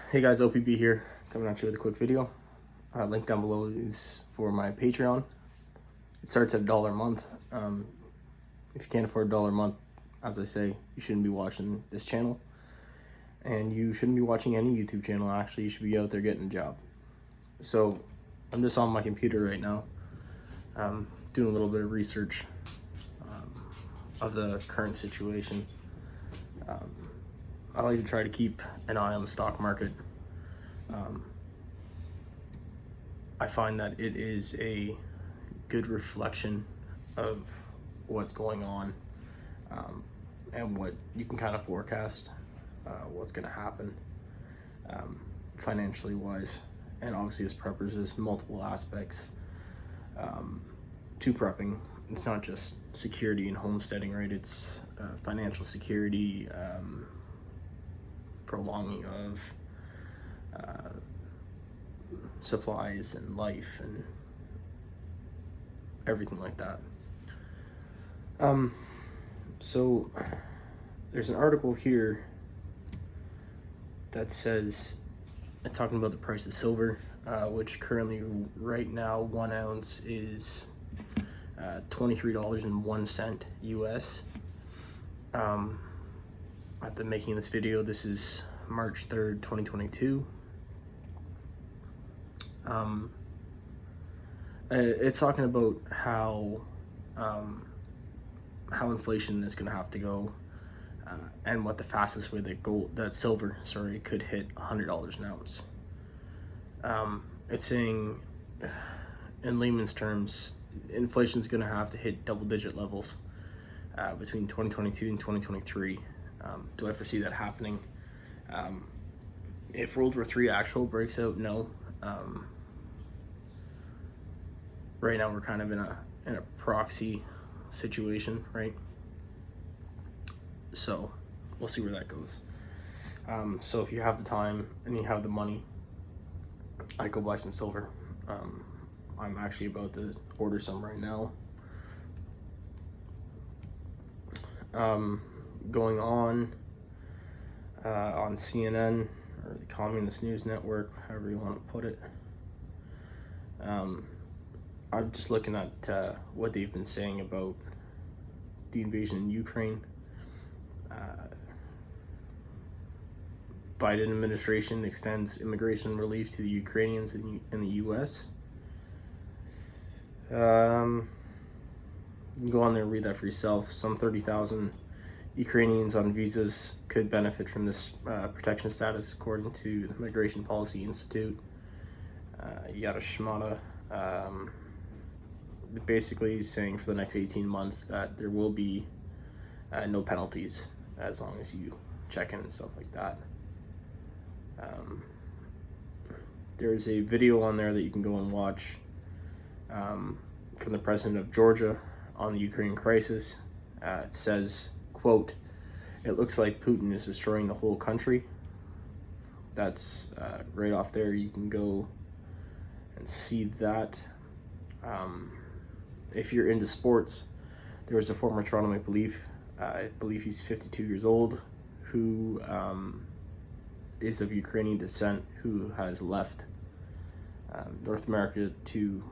Hey guys, OPB here, coming at you with a quick video. Link down below is for my Patreon. It starts at $1 a month. If you can't afford $1 a month, as I say, you shouldn't be watching this channel. And you shouldn't be watching any YouTube channel, actually. You should be out there getting a job. So, I'm just on my computer right now, doing a little bit of research of the current situation. I like to try to keep an eye on the stock market. I find that it is a good reflection of what's going on, and what you can kind of forecast what's going to happen financially wise. And obviously as preppers, there's multiple aspects to prepping. It's not just security and homesteading, right? It's financial security, prolonging of supplies and life and everything like that. So there's an article here that says, it's talking about the price of silver, which currently right now 1 ounce is $23.01 US. At the making of this video, this is March 3rd, 2022. It's talking about how inflation is going to have to go, and what the fastest way that silver could hit $100 an ounce. It's saying, in layman's terms, inflation is going to have to hit double-digit levels between 2022 and 2023. Do I foresee that happening? If World War III actual breaks out, no. Right now we're kind of in a proxy situation, right? So we'll see where that goes. So if you have the time and you have the money, I'd go buy some silver. I'm actually about to order some right now. Going on CNN, or the Communist News Network, however you want to put it. I'm just looking at what they've been saying about the invasion in Ukraine. Biden administration extends immigration relief to the Ukrainians in the U.S. You can go on there and read that for yourself. Some 30,000 Ukrainians on visas could benefit from this protection status, according to the Migration Policy Institute. Yada shmata. Basically saying for the next 18 months that there will be no penalties as long as you check in and stuff like that. There's a video on there that you can go and watch from the president of Georgia on the Ukraine crisis. It says, quote, "It looks like Putin is destroying the whole country." That's right off there. You can go and see that. If you're into sports, there was a former Toronto Maple Leaf, I believe he's 52 years old, who is of Ukrainian descent, who has left North America to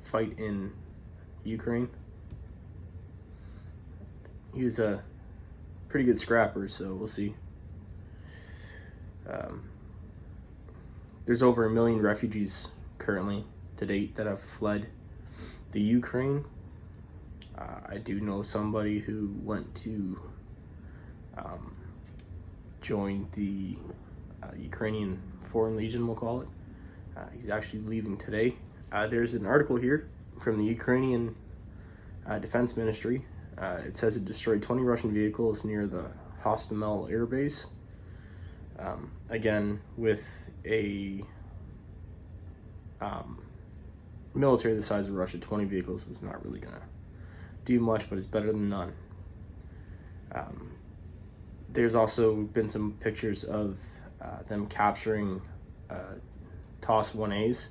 fight in Ukraine. He was a pretty good scrapper, so we'll see. There's over 1 million refugees currently to date that have fled the Ukraine. I do know somebody who went to join the Ukrainian Foreign Legion, we'll call it. He's actually leaving today. There's an article here from the Ukrainian Defense Ministry. It says it destroyed 20 Russian vehicles near the Hostomel Air Base. Again, with a military the size of Russia, 20 vehicles is not really gonna do much, but it's better than none. There's also been some pictures of them capturing TOS-1As,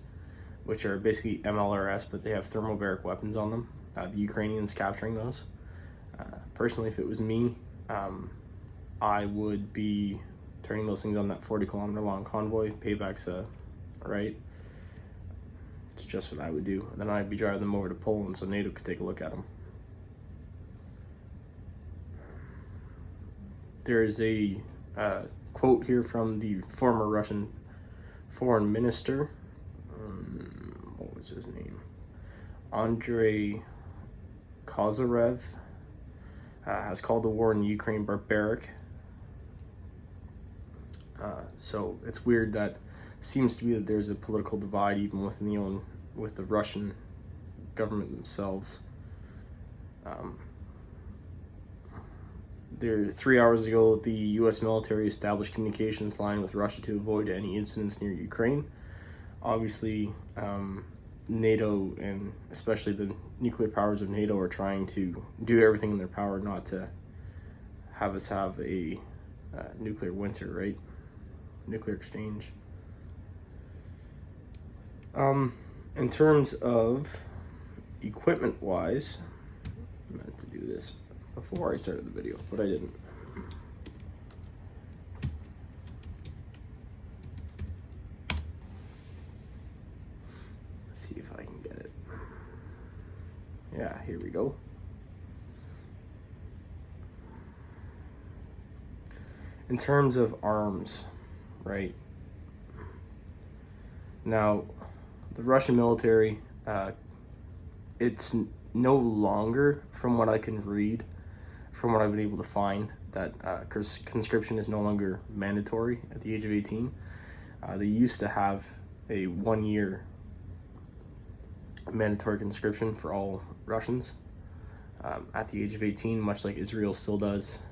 which are basically MLRS, but they have thermobaric weapons on them. The Ukrainians capturing those. Personally, if it was me, I would be turning those things on that 40-kilometer long convoy. Payback's right. It's just what I would do. And then I'd be driving them over to Poland so NATO could take a look at them. There is a quote here from the former Russian foreign minister. What was his name? Andrei Kozyrev has called the war in Ukraine barbaric. So it's weird that seems to be that there's a political divide even within with the Russian government themselves. There 3 hours ago, the U.S. military established communications line with Russia to avoid any incidents near Ukraine. Obviously, NATO and especially the nuclear powers of NATO are trying to do everything in their power not to have us have a nuclear winter, right? Nuclear exchange. In terms of equipment-wise, I meant to do this before I started the video, but I didn't. Let's see if I can get it. Yeah, here we go. In terms of arms, right? Now, the Russian military, it's no longer, from what I can read, from what I've been able to find, that conscription is no longer mandatory at the age of 18. They used to have a 1-year mandatory conscription for all Russians at the age of 18, much like Israel still does,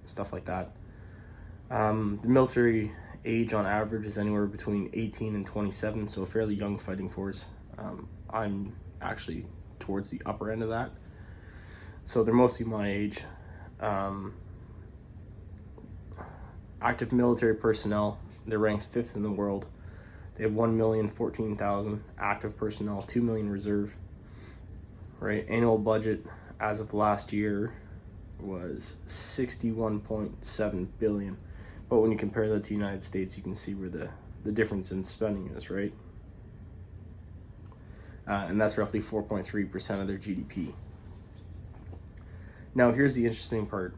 stuff like that. The military age on average is anywhere between 18 and 27, so a fairly young fighting force. I'm actually towards the upper end of that. So they're mostly my age. Active military personnel, they're ranked 5th in the world. They have 1,014,000 active personnel, 2 million reserve. Right, annual budget as of last year was 61.7 billion. But when you compare that to the United States, you can see where the difference in spending is, right? And that's roughly 4.3% of their GDP. Now, here's the interesting part.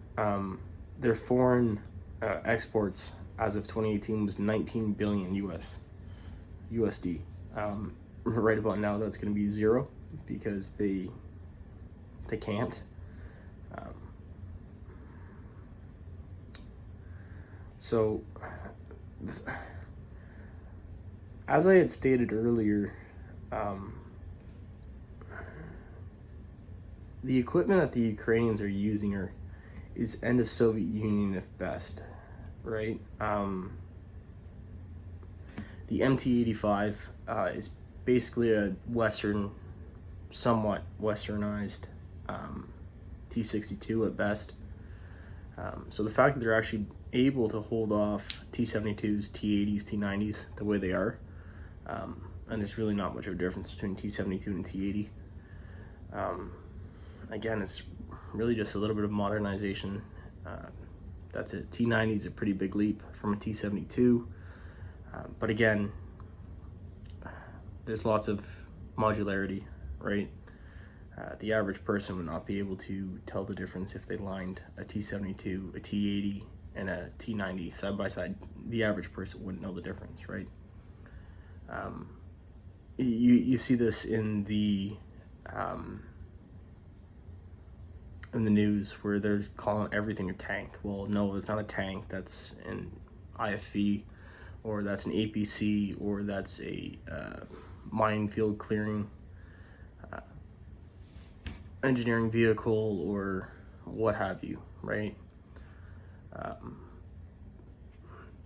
Their foreign exports as of 2018 was 19 billion USD. Right about now, that's going to be zero because they can't. So, as I had stated earlier, the equipment that the Ukrainians are using is end of Soviet Union if best, right? The MT-85 is basically a somewhat westernized T-62 at best. So the fact that they're actually able to hold off T-72s, T-80s, T-90s the way they are, and there's really not much of a difference between T-72 and T-80. Again, it's really just a little bit of modernization. That's it. T-90 is a pretty big leap from a T-72, but again, there's lots of modularity, right? The average person would not be able to tell the difference if they lined a T-72, a T-80, and a T-90 side by side. The average person wouldn't know the difference, right? You see this in the news where they're calling everything a tank. Well, no, it's not a tank. That's an IFV, or that's an APC, or that's a minefield clearing engineering vehicle, or what have you, right?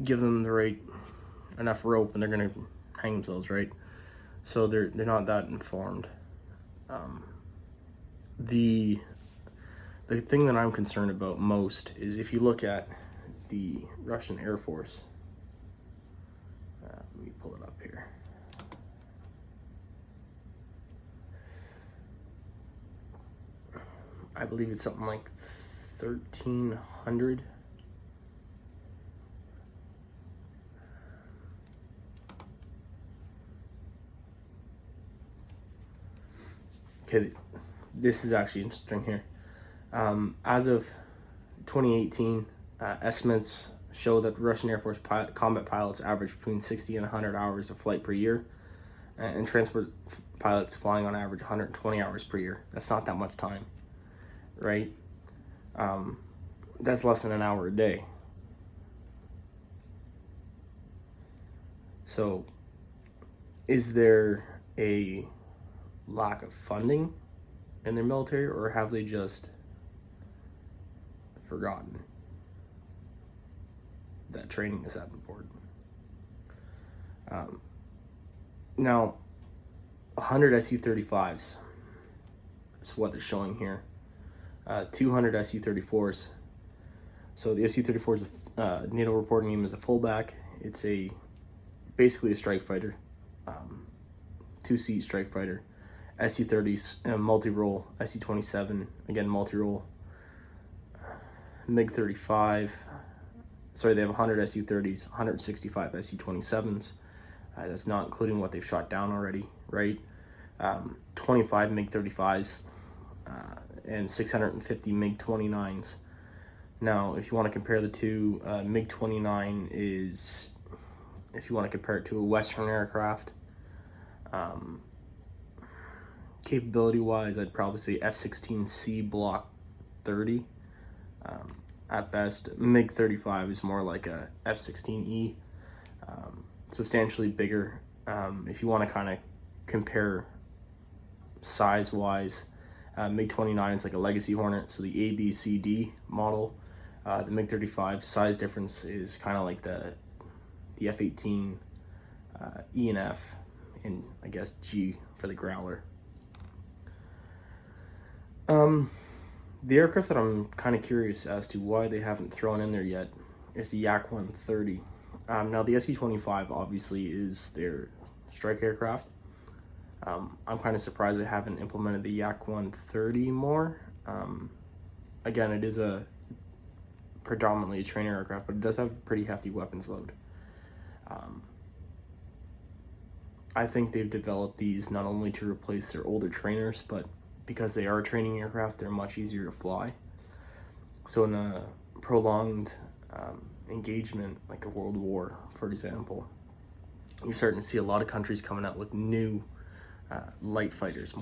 Give them the right enough rope and they're gonna hang themselves, right? So they're not that informed. The thing that I'm concerned about most is if you look at the Russian Air Force. Let me pull it up here. I believe it's something like 1,300 Okay, this is actually interesting here. As of 2018, estimates show that Russian Air Force combat pilots average between 60 and 100 hours of flight per year, and transport pilots flying on average 120 hours per year. That's not that much time, right? That's less than an hour a day. So, is there a lack of funding in their military, or have they just forgotten that training is that important? Now, 100 Su-35s is what they're showing here. 200 Su-34s. So the Su-34's NATO reporting name is a fullback. It's basically a strike fighter, two-seat strike fighter. Su-30s, multi-role. Su-27, again multi-role. MiG-35. Sorry, they have 100 Su-30s, 165 Su-27s. That's not including what they've shot down already, right? 25 MiG-35s and 650 MiG-29s. Now, if you want to compare the two, MiG-29 is, if you want to compare it to a Western aircraft, capability-wise, I'd probably say F-16C Block 30. At best, MiG-35 is more like a F-16E, substantially bigger. If you want to kind of compare size-wise, MiG-29 is like a Legacy Hornet, so the ABCD model. The MiG-35 size difference is kind of like the F-18 E and F, and I guess G for the Growler. The aircraft that I'm kind of curious as to why they haven't thrown in there yet is the Yak-130. Now the Su-25 obviously is their strike aircraft. I'm kind of surprised they haven't implemented the Yak-130 more. Again, it is a predominantly a trainer aircraft, but it does have a pretty hefty weapons load. I think they've developed these not only to replace their older trainers, but because they are training aircraft, they're much easier to fly. So in a prolonged engagement, like a world war, for example, you're starting to see a lot of countries coming out with new light fighters,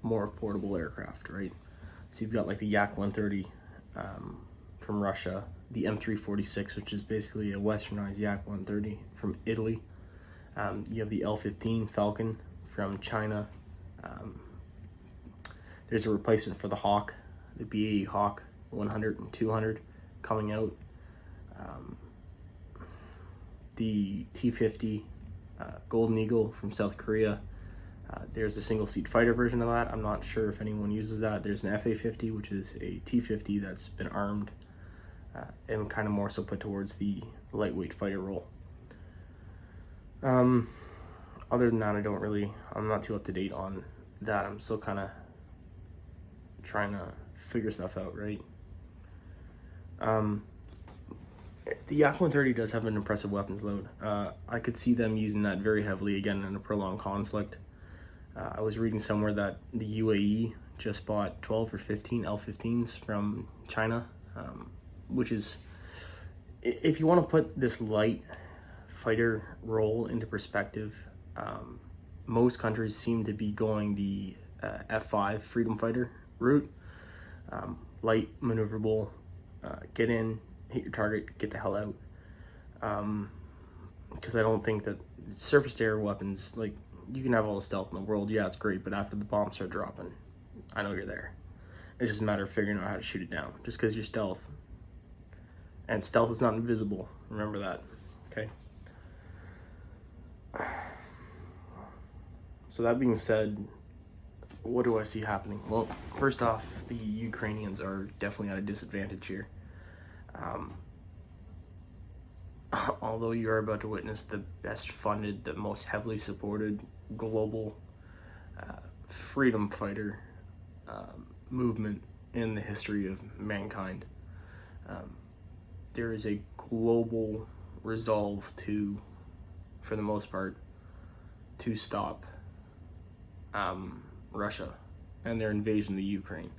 more affordable aircraft, right? So you've got like the Yak-130 from Russia, the M346, which is basically a westernized Yak-130 from Italy. You have the L-15 Falcon from China. There's a replacement for the Hawk, the BAE Hawk 100 and 200 coming out. The T-50 Golden Eagle from South Korea. There's a single-seat fighter version of that. I'm not sure if anyone uses that. There's an FA-50, which is a T-50 that's been armed and kind of more so put towards the lightweight fighter role. Other than that, I'm not too up to date on that. I'm still kind of trying to figure stuff out, right? The Yak-130 does have an impressive weapons load. I could see them using that very heavily again in a prolonged conflict. I was reading somewhere that the UAE just bought 12 or 15 L-15s from China, which is, if you want to put this light fighter role into perspective, most countries seem to be going the F-5 freedom fighter route. Light, maneuverable, get in, hit your target, get the hell out. Because I don't think that surface-to-air weapons, like, you can have all the stealth in the world, yeah, it's great, but after the bombs start dropping, I know you're there. It's just a matter of figuring out how to shoot it down, just because you're stealth. And stealth is not invisible, remember that, okay? So that being said, what do I see happening? Well, first off, the Ukrainians are definitely at a disadvantage here. Although you are about to witness the best funded, the most heavily supported global freedom fighter movement in the history of mankind, there is a global resolve to, for the most part, to stop Russia and their invasion of the Ukraine.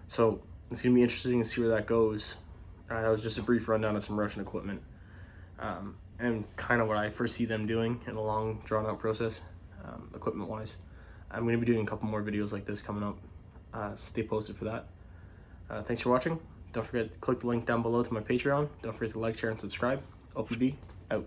So it's going to be interesting to see where that goes. That was just a brief rundown of some Russian equipment, and kind of what I foresee them doing in a long, drawn-out process, equipment-wise. I'm going to be doing a couple more videos like this coming up. Stay posted for that. Thanks for watching. Don't forget to click the link down below to my Patreon. Don't forget to like, share, and subscribe. OPB, out.